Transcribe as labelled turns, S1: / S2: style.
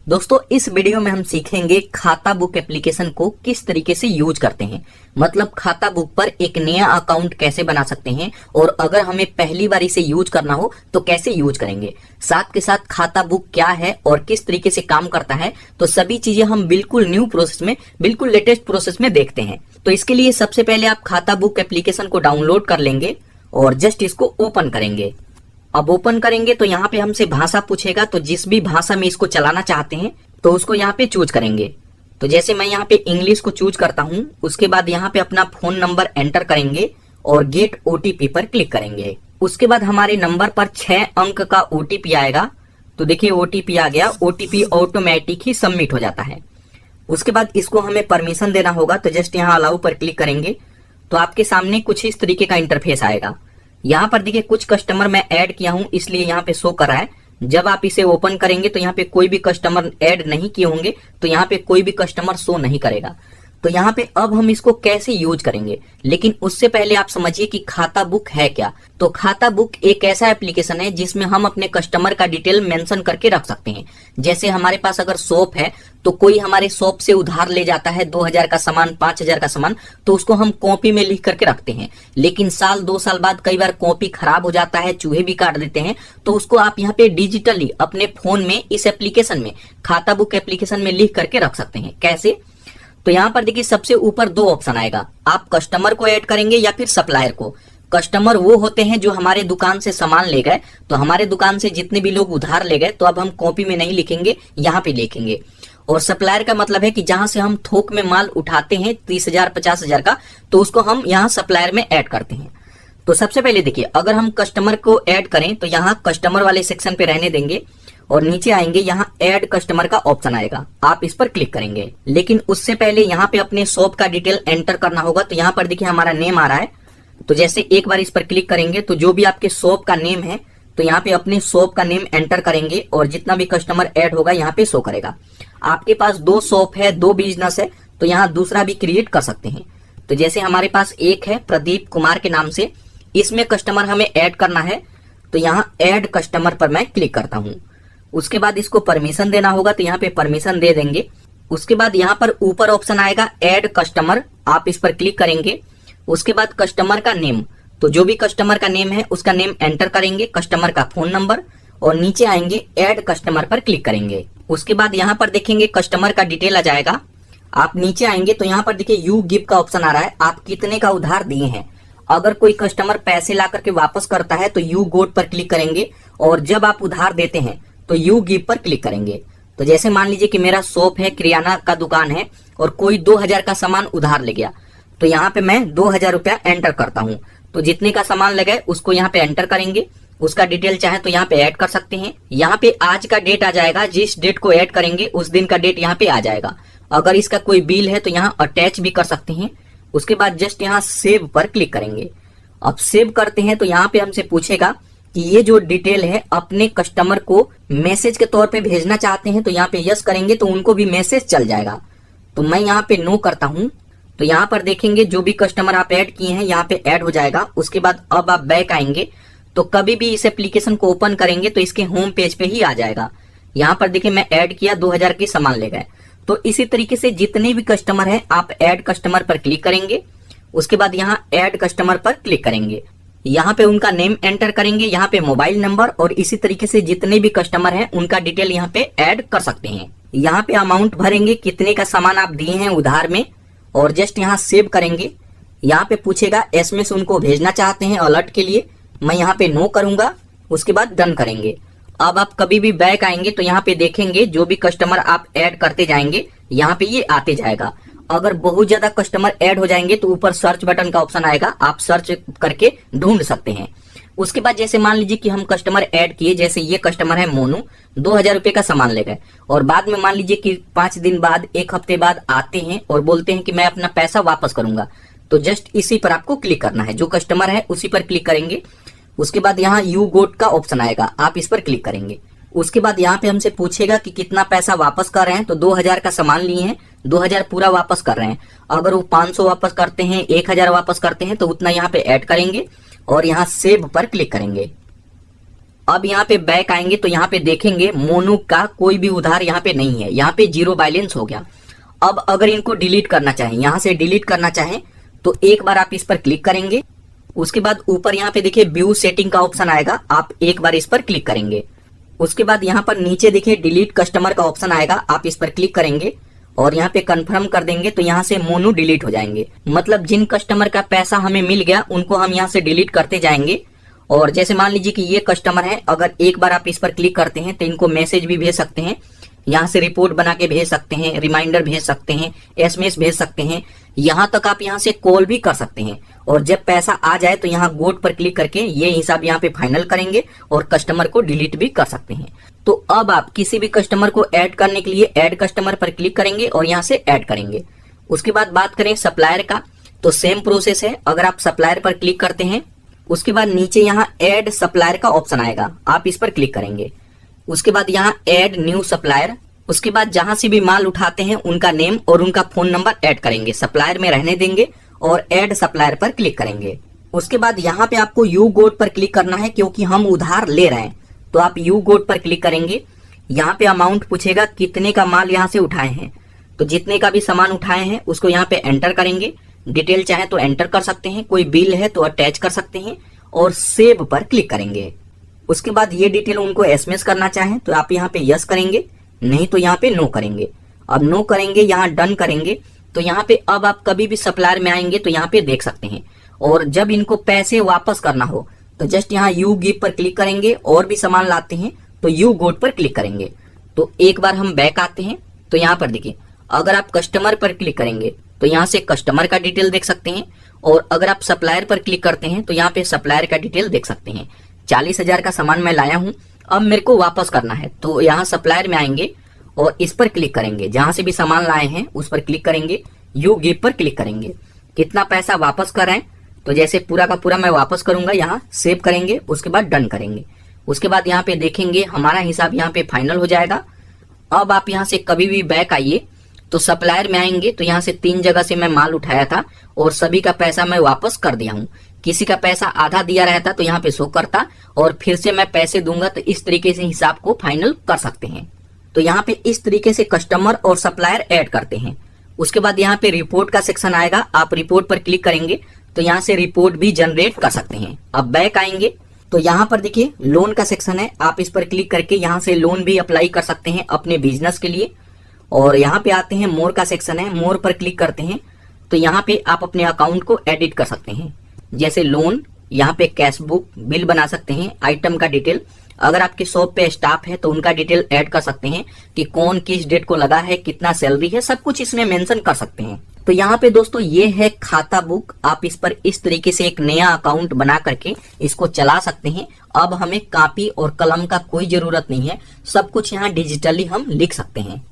S1: दोस्तों इस वीडियो में हम सीखेंगे खाता बुक एप्लीकेशन को किस तरीके से यूज करते हैं। मतलब खाता बुक पर एक नया अकाउंट कैसे बना सकते हैं और अगर हमें पहली बार इसे यूज करना हो तो कैसे यूज करेंगे। साथ के साथ खाता बुक क्या है और किस तरीके से काम करता है, तो सभी चीजें हम बिल्कुल न्यू प्रोसेस में, बिल्कुल लेटेस्ट प्रोसेस में देखते हैं। तो इसके लिए सबसे पहले आप खाता बुक एप्लीकेशन को डाउनलोड कर लेंगे और जस्ट इसको ओपन करेंगे। अब ओपन करेंगे तो यहाँ पे हमसे भाषा पूछेगा, तो जिस भी भाषा में इसको चलाना चाहते हैं तो उसको यहाँ पे चूज करेंगे। तो जैसे मैं यहाँ पे इंग्लिश को चूज करता हूँ, उसके बाद यहाँ पे अपना फोन नंबर एंटर करेंगे और गेट ओटीपी पर क्लिक करेंगे। उसके बाद हमारे नंबर पर 6 अंक का ओटीपी आएगा। तो देखिए ओटीपी आ गया, ओटीपी ऑटोमेटिक ही सबमिट हो जाता है। उसके बाद इसको हमें परमिशन देना होगा, तो जस्ट यहाँ अलाउ पर क्लिक करेंगे तो आपके सामने कुछ इस तरीके का इंटरफेस आएगा। यहाँ पर देखिए कुछ कस्टमर मैं ऐड किया हूँ इसलिए यहाँ पे शो कर रहा है। जब आप इसे ओपन करेंगे तो यहाँ पे कोई भी कस्टमर ऐड नहीं किए होंगे तो यहाँ पे कोई भी कस्टमर शो नहीं करेगा। तो यहाँ पे अब हम इसको कैसे यूज करेंगे, लेकिन उससे पहले आप समझिए कि खाता बुक है क्या। तो खाता बुक एक ऐसा एप्लीकेशन है जिसमें हम अपने कस्टमर का डिटेल मेंशन करके रख सकते हैं। जैसे हमारे पास अगर शॉप है तो कोई हमारे शॉप से उधार ले जाता है 2000 का सामान, 5000 का सामान, तो उसको हम कॉपी में लिख करके रखते हैं। लेकिन साल 2 साल बाद कई बार कॉपी खराब हो जाता है, चूहे भी काट देते हैं, तो उसको आप यहाँ पे डिजिटली अपने फोन में इस एप्लीकेशन में, खाता बुक एप्लीकेशन में लिख करके रख सकते हैं। कैसे? तो यहाँ पर देखिए सबसे ऊपर 2 ऑप्शन आएगा, आप कस्टमर को ऐड करेंगे या फिर सप्लायर को। कस्टमर वो होते हैं जो हमारे दुकान से सामान ले गए, तो हमारे दुकान से जितने भी लोग उधार ले गए तो अब हम कॉपी में नहीं लिखेंगे, यहाँ पे लिखेंगे। और सप्लायर का मतलब है कि जहां से हम थोक में माल उठाते हैं 30,000 50,000 का, तो उसको हम यहाँ सप्लायर में ऐड करते हैं। तो सबसे पहले देखिए अगर हम कस्टमर को ऐड करें तो यहाँ कस्टमर वाले सेक्शन पे रहने देंगे और नीचे आएंगे, यहाँ ऐड कस्टमर का ऑप्शन आएगा, आप इस पर क्लिक करेंगे। लेकिन उससे पहले यहाँ पे अपने शॉप का डिटेल एंटर करना होगा। तो यहाँ पर देखिए हमारा नेम आ रहा है, तो जैसे एक बार इस पर क्लिक करेंगे तो जो भी आपके शॉप का नेम है तो यहाँ पे अपने शॉप का नेम एंटर करेंगे और जितना भी कस्टमर ऐड होगा यहाँ पे शो करेगा। आपके पास 2 शॉप है, 2 बिजनेस है, तो यहाँ दूसरा भी क्रिएट कर सकते हैं। तो जैसे हमारे पास एक है प्रदीप कुमार के नाम से, इसमें कस्टमर हमें ऐड करना है, तो यहाँ ऐड कस्टमर पर मैं क्लिक करता हूँ। उसके बाद इसको परमिशन देना होगा, तो यहाँ पे परमिशन दे देंगे। उसके बाद यहाँ पर ऊपर ऑप्शन आएगा ऐड कस्टमर, आप इस पर क्लिक करेंगे। उसके बाद कस्टमर का नेम, तो जो भी कस्टमर का नेम है उसका नेम एंटर करेंगे, कस्टमर का फोन नंबर, और नीचे आएंगे ऐड कस्टमर पर क्लिक करेंगे। उसके बाद यहाँ पर देखेंगे कस्टमर का डिटेल आ जाएगा। आप नीचे आएंगे तो यहाँ पर देखिए यू गिव का ऑप्शन आ रहा है, आप कितने का उधार दिए हैं। अगर कोई कस्टमर पैसे ला करके वापस करता है तो यू गोट पर क्लिक करेंगे, और जब आप उधार देते हैं तो यू गिव पर क्लिक करेंगे। तो जैसे मान लीजिए कि मेरा शॉप है, किराना का दुकान है, और कोई 2000 का सामान उधार ले गया, तो यहाँ पे मैं 2000 रुपया एंटर करता हूँ। तो जितने का सामान लगे उसको यहाँ पे एंटर करेंगे। उसका डिटेल चाहे तो यहाँ पे ऐड कर सकते हैं। यहाँ पे आज का डेट आ जाएगा, जिस डेट को ऐड करेंगे उस दिन का डेट यहाँ पे आ जाएगा। अगर इसका कोई बिल है तो यहाँ अटैच भी कर सकते हैं। उसके बाद जस्ट यहाँ सेव पर क्लिक करेंगे। अब सेव करते हैं तो यहाँ पे हमसे पूछेगा कि ये जो डिटेल है अपने कस्टमर को मैसेज के तौर पे भेजना चाहते हैं, तो यहाँ पे यस करेंगे तो उनको भी मैसेज चल जाएगा। तो मैं यहाँ पे नो करता हूँ। तो यहाँ पर देखेंगे जो भी कस्टमर आप ऐड किए हैं यहाँ पे ऐड हो जाएगा। उसके बाद अब आप बैक आएंगे तो कभी भी इस एप्लीकेशन को ओपन करेंगे तो इसके होम पेज पे ही आ जाएगा। यहाँ पर देखिए मैं ऐड किया, 2000 के सामान ले गए। तो इसी तरीके से जितने भी कस्टमर हैं आप ऐड कस्टमर पर क्लिक करेंगे। उसके बाद यहाँ ऐड कस्टमर पर क्लिक करेंगे, यहाँ पे उनका नेम एंटर करेंगे, यहाँ पे मोबाइल नंबर, और इसी तरीके से जितने भी कस्टमर हैं उनका डिटेल यहाँ पे ऐड कर सकते हैं। यहाँ पे अमाउंट भरेंगे, कितने का सामान आप दिए हैं उधार में, और जस्ट यहाँ सेव करेंगे। यहाँ पे पूछेगा एसएमएस उनको भेजना चाहते हैं अलर्ट के लिए, मैं यहाँ पे नो करूंगा। उसके बाद डन करेंगे। अब आप कभी भी बैक आएंगे तो यहाँ पे देखेंगे जो भी कस्टमर आप ऐड करते जाएंगे यहाँ पे ये आते जाएगा। अगर बहुत ज्यादा कस्टमर ऐड हो जाएंगे तो ऊपर सर्च बटन का ऑप्शन आएगा, आप सर्च करके ढूंढ सकते हैं। उसके बाद जैसे मान लीजिए कि हम कस्टमर ऐड किए, जैसे ये कस्टमर है मोनू, 2000 रुपए का सामान ले गए, और बाद में मान लीजिए कि 5 दिन बाद, 1 हफ्ते बाद आते हैं और बोलते हैं कि मैं अपना पैसा वापस करूंगा, तो जस्ट इसी पर आपको क्लिक करना है। जो कस्टमर है उसी पर क्लिक करेंगे। उसके बाद यहाँ यू गोट का ऑप्शन आएगा, आप इस पर क्लिक करेंगे। उसके बाद यहाँ पे हमसे पूछेगा कि कितना पैसा वापस कर रहे हैं, तो 2000 का सामान लिए हैं, 2000 पूरा वापस कर रहे हैं। अगर वो 500 वापस करते हैं, 1000 वापस करते हैं, तो उतना यहाँ पे ऐड करेंगे और यहाँ सेव पर क्लिक करेंगे। अब यहाँ पे बैक आएंगे तो यहाँ पे देखेंगे मोनू का कोई भी उधार यहाँ पे नहीं है, यहाँ पे जीरो बैलेंस हो गया। अब अगर इनको डिलीट करना चाहें, यहाँ से डिलीट करना चाहें तो एक बार आप इस पर क्लिक करेंगे। उसके बाद ऊपर यहाँ पे देखिए व्यू सेटिंग का ऑप्शन आएगा, आप एक बार इस पर क्लिक करेंगे। उसके बाद यहाँ पर नीचे देखिए डिलीट कस्टमर का ऑप्शन आएगा, आप इस पर क्लिक करेंगे और यहाँ पे कंफर्म कर देंगे तो यहाँ से मोनू डिलीट हो जाएंगे। मतलब जिन कस्टमर का पैसा हमें मिल गया उनको हम यहाँ से डिलीट करते जाएंगे। और जैसे मान लीजिए कि ये कस्टमर है, अगर एक बार आप इस पर क्लिक करते हैं तो इनको मैसेज भी भेज सकते हैं, यहाँ से रिपोर्ट बना के भेज सकते हैं, रिमाइंडर भेज सकते हैं, एसएमएस भेज सकते हैं, यहाँ तक आप यहाँ से कॉल भी कर सकते हैं। और जब पैसा आ जाए तो यहाँ गोट पर क्लिक करके ये हिसाब यहाँ पे फाइनल करेंगे और कस्टमर को डिलीट भी कर सकते हैं। तो अब आप किसी भी कस्टमर को ऐड करने के लिए ऐड कस्टमर पर क्लिक करेंगे और यहाँ से ऐड करेंगे। उसके बाद बात करें सप्लायर का, तो सेम प्रोसेस है। अगर आप सप्लायर पर क्लिक करते हैं, उसके बाद नीचे यहाँ ऐड सप्लायर का ऑप्शन आएगा, आप इस पर क्लिक करेंगे। उसके बाद यहाँ ऐड न्यू सप्लायर, उसके बाद जहां से भी माल उठाते हैं उनका नेम और उनका फोन नंबर ऐड करेंगे, सप्लायर में रहने देंगे और ऐड सप्लायर पर क्लिक करेंगे। उसके बाद यहाँ पे आपको यू गोट पर क्लिक करना है, क्योंकि हम उधार ले रहे हैं तो आप यू गोट पर क्लिक करेंगे। यहाँ पे अमाउंट पूछेगा कितने का माल यहाँ से उठाए हैं, तो जितने का भी सामान उठाए हैं उसको यहाँ पे एंटर करेंगे। डिटेल चाहे तो एंटर कर सकते हैं, कोई बिल है तो अटैच कर सकते हैं और सेव पर क्लिक करेंगे। उसके बाद ये डिटेल उनको एसएमएस करना चाहें तो आप यहाँ पे यस करेंगे, नहीं तो यहाँ पे नो करेंगे। अब नो करेंगे, यहाँ डन करेंगे तो यहाँ पे अब आप कभी भी सप्लायर में आएंगे तो यहाँ पे देख सकते हैं। और जब इनको पैसे वापस करना हो तो जस्ट यहाँ यू गिव पर क्लिक करेंगे, और भी सामान लाते हैं तो यू गोट पर क्लिक करेंगे। तो एक बार हम बैक आते हैं तो यहाँ पर देखिए, अगर आप कस्टमर पर क्लिक करेंगे तो यहाँ से कस्टमर का डिटेल देख सकते हैं, और अगर आप सप्लायर पर क्लिक करते हैं तो यहाँ पे सप्लायर का डिटेल देख सकते हैं। 40,000 का सामान मैं लाया हूँ, अब मेरे को वापस करना है तो यहाँ सप्लायर में आएंगे और इस पर क्लिक करेंगे, जहां से भी सामान लाए हैं उस पर क्लिक करेंगे, यू गिव पर क्लिक करेंगे। कितना पैसा वापस कर रहे हैं, तो जैसे पूरा का पूरा मैं वापस करूंगा, यहाँ सेव करेंगे, उसके बाद डन करेंगे। उसके बाद यहाँ पे देखेंगे हमारा हिसाब यहाँ पे फाइनल हो जाएगा। अब आप यहाँ से कभी भी बैक आइए तो सप्लायर में आएंगे तो यहाँ से 3 जगह से मैं माल उठाया था और सभी का पैसा मैं वापस कर दिया हूँ। किसी का पैसा आधा दिया रहता तो यहाँ पे शो करता, और फिर से मैं पैसे दूंगा तो इस तरीके से हिसाब को फाइनल कर सकते हैं। तो यहाँ पे इस तरीके से कस्टमर और सप्लायर ऐड करते हैं। उसके बाद यहाँ पे रिपोर्ट का सेक्शन आएगा, आप रिपोर्ट पर क्लिक करेंगे तो यहाँ से रिपोर्ट भी जनरेट कर सकते हैं। अब बैक आएंगे तो यहाँ पर देखिए लोन का सेक्शन है, आप इस पर क्लिक करके यहाँ से लोन भी अप्लाई कर सकते हैं अपने बिजनेस के लिए। और यहाँ पे आते हैं मोर का सेक्शन है, मोर पर क्लिक करते हैं तो यहाँ पे आप अपने अकाउंट को एडिट कर सकते हैं, जैसे लोन, यहाँ पे कैश बुक, बिल बना सकते हैं, आइटम का डिटेल, अगर आपके शॉप पे स्टाफ है तो उनका डिटेल ऐड कर सकते हैं कि कौन किस डेट को लगा है, कितना सैलरी है, सब कुछ इसमें मेंशन कर सकते हैं। तो यहाँ पे दोस्तों ये है खाता बुक, आप इस पर इस तरीके से एक नया अकाउंट बना करके इसको चला सकते हैं। अब हमें कॉपी और कलम का कोई जरूरत नहीं है, सब कुछ यहाँ डिजिटली हम लिख सकते हैं।